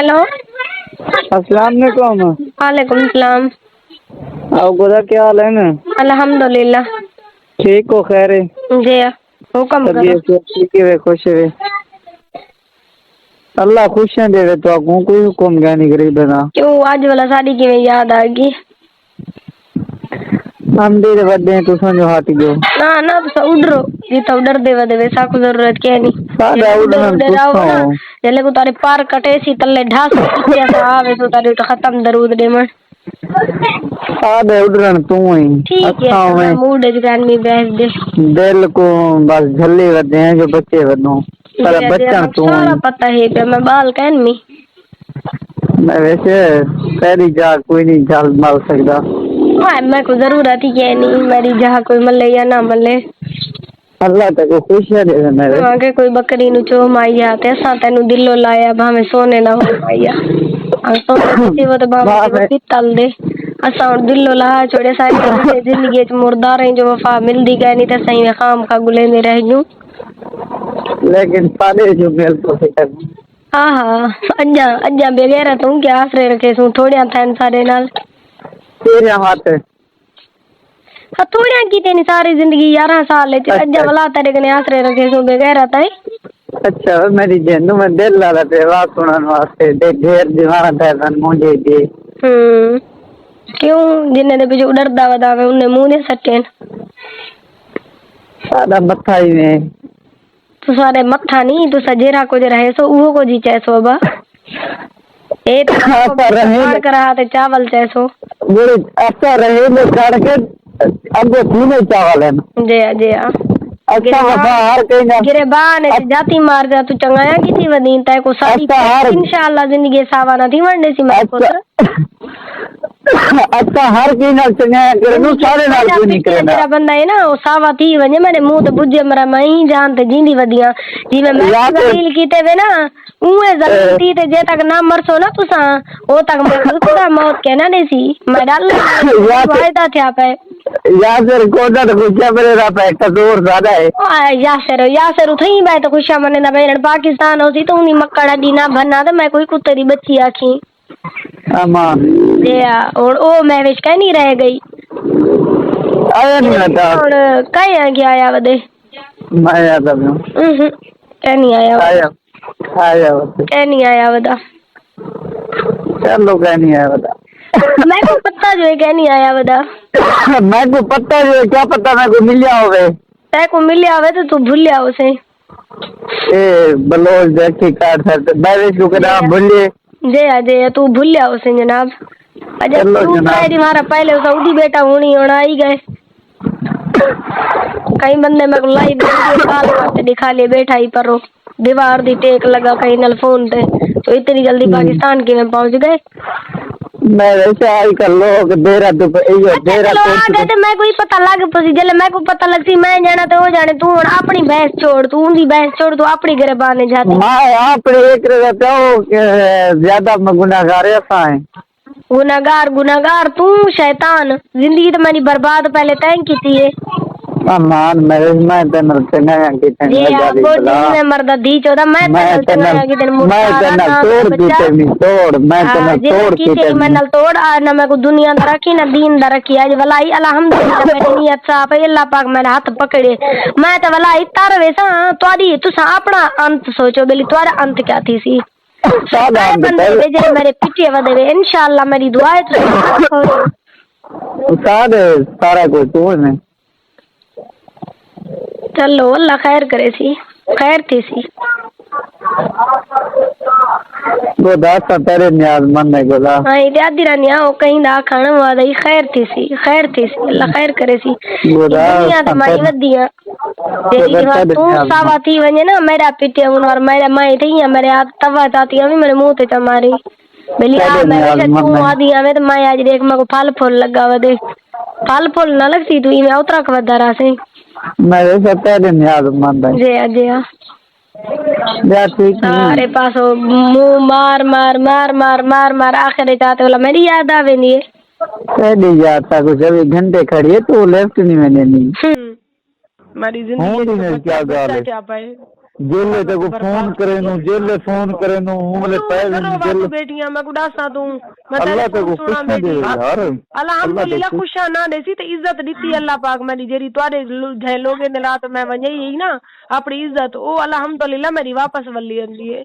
Hello. अस्सलाम वालेकुम। वालेकुम सलाम। और गुदा क्या हाल है ना? अल्हम्दुलिल्लाह। ठीक हो? खैर है? जी हुक्म करो। तबीयत ठीक है? खुश है? अल्लाह खुश है देवे तो आगू कोई हुक्म क्या नहीं करी बना। क्यों आज वाला साड़ी की याद आ गई? हम दे बदे तो समझो हट गयो ना ना तो उड़ो ये तो उड़र देवा देवे सा को जरूरत क्या नहीं। सादा उड़न उड़े आओ पूछो ना जले को तारे पार कटे सी तले ढास किया सा आवे तो तारे तो खत्म दरूद दे मन सादा उड़न तू ही ठीक है अच्छा मूड जगान में बैठ दे दिल को बस झल्ले वदे हैं जो बच्चे वदो पर बच्चा तू सारा पता है पे मैं बाल कहन में मैं वैसे पहली जा कोई नहीं जाल मार सकता। हाँ मैं को जरूरत ही क्या नहीं मेरी जहाँ कोई मले या ना मले अल्लाह तक खुशियां दे दे मेरे आगे कोई बकरी नु चो माइया ते सा तेनु दिलो लाया भावे सोने ना हो माइया आ सोने वो तो भावे पितल दे असा दिलो ला छोड़े सारी जिंदगी च मुर्दार है जो वफा मिलदी गए नहीं ते सही में खाम का गुले में रह जूं लेकिन पाले जो मेल तो फिकर हाँ हाँ अज्जा अज्जा बेगैरा तू क्या आसरे रखे सू थोड़िया थैन सारे नाल तेरे हाथ हाँ थोड़िया की तेनी सारी जिंदगी 11 साल है अज्जा वाला तेरे कने आसरे रखे सू बेगैरा ताई अच्छा मेरी जेनू में दिल लाला ते बात सुनन वास्ते दे घेर दीवाना थे तन मुझे दे क्यों जिन्ने दे पीछे डरदा वदावे उन्ने मुंह ने सटेन सादा मथा ही में तो सारे मथा नहीं तो सजेरा को जे रहे सो उहो को जी चैसो बा ए तो रहे करा ते चावल चैसो बोले अच्छा रहे में काट के अब खूने चावल है जे अच्छा बाहर कहीं ना गिरे बाने जाती मार जा तू चंगाया की थी वदीन तय को सारी इंशाल्लाह जिंदगी सावाना थी वंडे सी मैं अच्छा हर की ना चंगाया करे नु सारे नाल क्यों नहीं करे तेरा बंदा है ना वो सावा थी वने मेरे मुंह ते बुझे मरा मैं ही जान ते जींदी वदिया जी मैं दलील कीते वे ना उए जलील थी ते जे तक ना मरसो ना तुसा ओ तक मैं खुदा मौत के ना देसी मैं डाल वायदा थया पे यासर कोदा तो कुछ मेरे रा पे कसूर ज्यादा है यासर थई मैं तो खुशा मने ना बेन पाकिस्तान होसी तो उनी मक्कड़ा दीना भन्ना तो मैं कोई कुत्ते दी बच्ची आखी अमान दे और ओ मैं विच कह नहीं रह गई आया नहीं आता और कहीं आ गया आया वदे मैं आता हूं कह नहीं आया आया कह नहीं आया वदा चलो कह नहीं आया वदा मैं को पता जो है कह नहीं आया वदा मैं को पता जो क्या पता मैं को मिल होवे तय को मिल आवे तो तू भूल जा उसे ए बलोच देखी काट सकते बारिश को कदा भूले जे तू भूल जा उसे जनाब अजय तू मेरी मारा पहले सऊदी बेटा होनी होना आई गए कई बंदे मैं लाइव वीडियो दिखा ले बैठा ही पर दीवार दी टेक लगा कहीं नल फोन पे तो इतनी जल्दी पाकिस्तान के में पहुंच गए मैं वैसे आई कर लोग देरा तो यो देरा तो आगे ते मैं कोई पता लग पसी जले मैं को पता लगसी मैं जाना तो हो जाने तू अपनी भैंस छोड़ तू उनकी भैंस छोड़ तू अपनी घर बाने जाती मैं अपने एक रहता हूं ज्यादा गुनाहगार है गुनाहगार तू शैतान जिंदगी तो मेरी बर्बाद पहले तय की थी अमान मैं तन चंगा की तन जाली बला मैं मर्दा दी चोदा मैं तन की तन तोड़ की तन तोड़ मैं तन तोड़ की तन मैं नल तोड़ आ ना मैं को दुनिया दा रखी ना दीन दा रखी आज वलाई अल्हम्दुलिल्लाह मेरी नियत साफ है अल्लाह पाक मेरा हाथ पकड़े मैं तो वलाई तारवे सा तोरी तुसा अपना अंत सोचो बेली तुम्हारा अंत क्या थी सी सादा बंदे मेरे पीछे वदे इंशाल्लाह मेरी दुआ है तो सारे सारा कुछ तू ने चलो अल्लाह खैर करे सी खैर थी सी गोदा तेरे न्याज मन ने गोदा हां इधर आदि रानिया ओ कहीं दा खाना वादा ही खैर थी सी अल्लाह खैर करे सी गोदा दुनिया तो माई वदिया तेरी तू सावा थी वने ना मेरा पिटे और मेरा माई थी मेरे हाथ तवा चाती अभी मेरे मुंह ते चमारी बेली आ मैं तू आदि आवे तो मैं आज देख मैं को फल फूल लगा वदे फल फूल ना लगती तू मैं उतरा के वदा से मैं वैसे तेरे न्याज मन जे या ठीक सारे पासो मुंह मार आखिर जाते वाला मेरी याद आवे नहीं है पहले याद था कुछ अभी घंटे खड़ी है तो लेफ्ट नहीं मैंने नहीं मेरी जिंदगी में क्या पाए जेले ते को फोन करे नु जेले फोन करे नु उमले पैल जेले बेटियां मैं गुडासा तू मैं अल्लाह ते को सुना कुछ नहीं दे यार अल्हम्दुलिल्लाह खुशा ना देसी ते इज्जत दीती अल्लाह पाक मेरी जेरी तोरे लोगे ने रात मैं वने ही ना अपनी इज्जत ओ अल्हम्दुलिल्लाह मेरी वापस वली आंदी है।